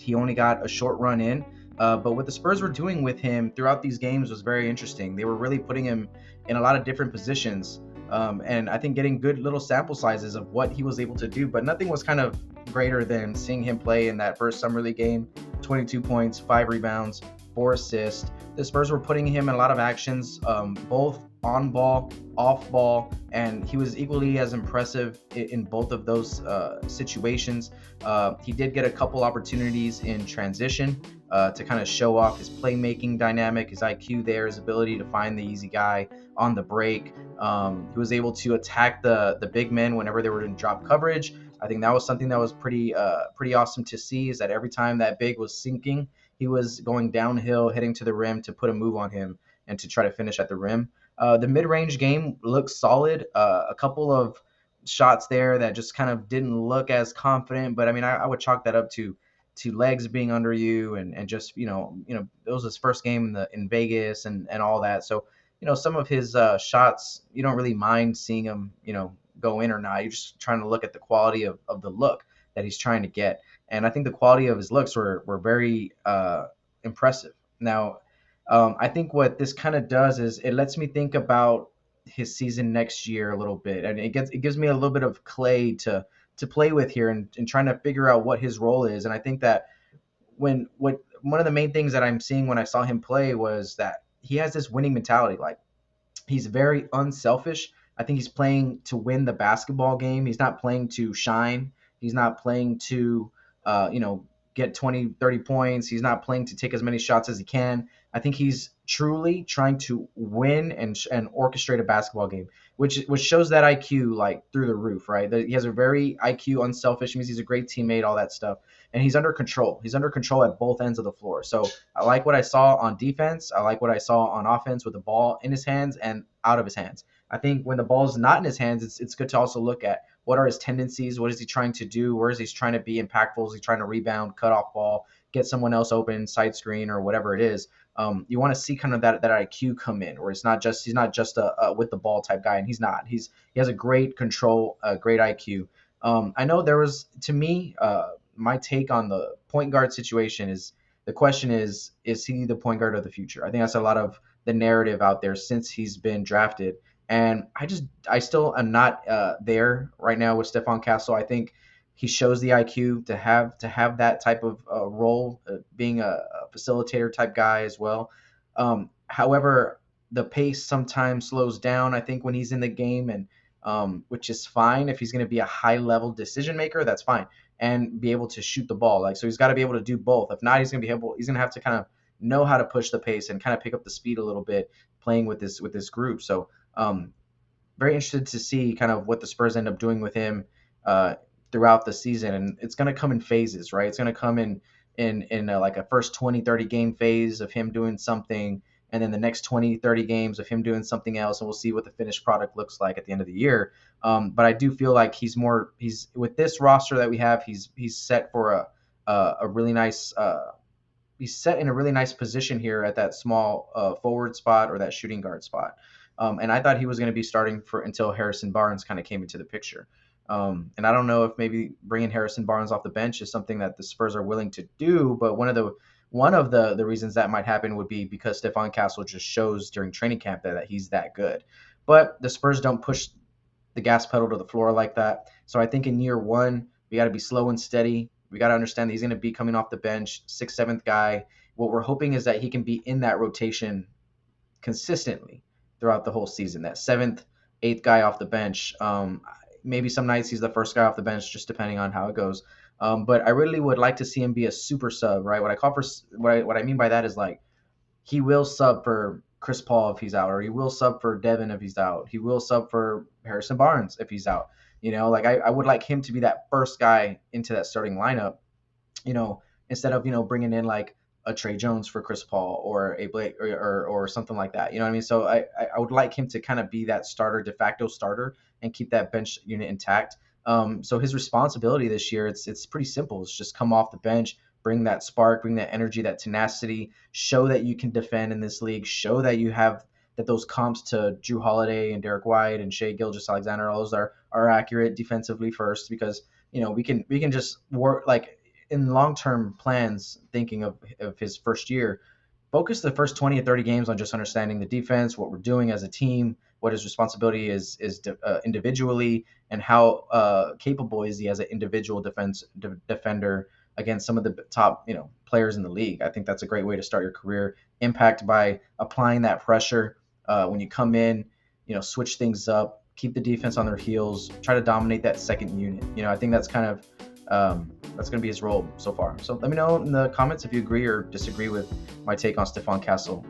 he only got a short run in. But what the Spurs were doing with him throughout these games was very interesting. They were really putting him in a lot of different positions, and I think getting good little sample sizes of what he was able to do. But nothing was kind of greater than seeing him play in that first summer league game. 22 points, 5 rebounds, 4 assists. The Spurs were putting him in a lot of actions, both on ball, off ball, and he was equally as impressive in both of those situations. He did get a couple opportunities in transition to kind of show off his playmaking dynamic, his IQ there, his ability to find the easy guy on the break. He was able to attack the big men whenever they were in drop coverage. I think that was something that was pretty awesome to see, is that every time that big was sinking, he was going downhill, heading to the rim to put a move on him and to try to finish at the rim. The mid-range game looks solid. A couple of shots there that just kind of didn't look as confident, but I mean, I would chalk that up to legs being under you, and just it was his first game in Vegas and all that. So some of his shots, you don't really mind seeing him go in or not. You're just trying to look at the quality of the look that he's trying to get, and I think the quality of his looks were very impressive. Now, I think what this kind of does is it lets me think about his season next year a little bit, and it gives me a little bit of clay to play with here, and trying to figure out what his role is. And I think that one of the main things that I'm seeing when I saw him play was that he has this winning mentality. Like, he's very unselfish. I think he's playing to win the basketball game. He's not playing to shine. He's not playing to, get 20, 30 points. He's not playing to take as many shots as he can. I think he's truly trying to win and orchestrate a basketball game, which shows that IQ like through the roof, right? He has a very IQ, unselfish, means he's a great teammate, all that stuff, and he's under control. He's under control at both ends of the floor. So I like what I saw on defense. I like what I saw on offense with the ball in his hands and out of his hands. I think when the ball is not in his hands, it's good to also look at what are his tendencies, what is he trying to do, where is he trying to be impactful, is he trying to rebound, cut off ball, get someone else open, side screen, or whatever it is. You want to see kind of that IQ come in, where he's not just a with the ball type guy, and he's not. He has a great control, great IQ. I know there was, to me, my take on the point guard situation is, the question is he the point guard of the future? I think that's a lot of the narrative out there since he's been drafted. And I still am not there right now with Stephon Castle. I think he shows the IQ to have that type of role, being a facilitator type guy as well. However, the pace sometimes slows down, I think, when he's in the game, and which is fine. If he's going to be a high level decision maker, that's fine, and be able to shoot the ball. Like, so he's got to be able to do both. If not, he's going to have to kind of know how to push the pace and kind of pick up the speed a little bit playing with this group. So very interested to see kind of what the Spurs end up doing with him throughout the season. And it's going to come in phases, right? It's going to come in like a first 20, 30 game phase of him doing something, and then the next 20, 30 games of him doing something else, and we'll see what the finished product looks like at the end of the year. But I do feel like he's with this roster that we have, he's set for a really nice he's set in a really nice position here at that small forward spot, or that shooting guard spot. And I thought he was going to be starting until Harrison Barnes kind of came into the picture. And I don't know if maybe bringing Harrison Barnes off the bench is something that the Spurs are willing to do, but one of the reasons that might happen would be because Stephon Castle just shows during training camp that he's that good. But the Spurs don't push the gas pedal to the floor like that. So I think in year one, we got to be slow and steady. We got to understand that he's going to be coming off the bench, 6th, 7th guy. What we're hoping is that he can be in that rotation consistently throughout the whole season, that 7th, 8th guy off the bench. Maybe some nights he's the first guy off the bench, just depending on how it goes. But I really would like to see him be a super sub, right? What I mean by that is, like, he will sub for Chris Paul if he's out, or he will sub for Devin if he's out. He will sub for Harrison Barnes if he's out. Like, I would like him to be that first guy into that starting lineup, instead of, bringing in like a Trey Jones for Chris Paul, or a Blake, or something like that. You know what I mean? So I would like him to kind of be that starter, de facto starter, and keep that bench unit intact. So his responsibility this year, it's pretty simple. It's just come off the bench, bring that spark, bring that energy, that tenacity, show that you can defend in this league, show that you have that those comps to Drew Holiday and Derek White and Shea Gilgeous-Alexander, all those are accurate defensively first, because we can just work, like, in long-term plans, thinking of his first year, focus the first 20 or 30 games on just understanding the defense, what we're doing as a team, what his responsibility is individually, and how capable is he as an individual defender against some of the top players in the league. I think that's a great way to start your career. Impact by applying that pressure when you come in, switch things up, keep the defense on their heels, try to dominate that second unit. I think that's kind of that's going to be his role so far. So let me know in the comments if you agree or disagree with my take on Stephon Castle.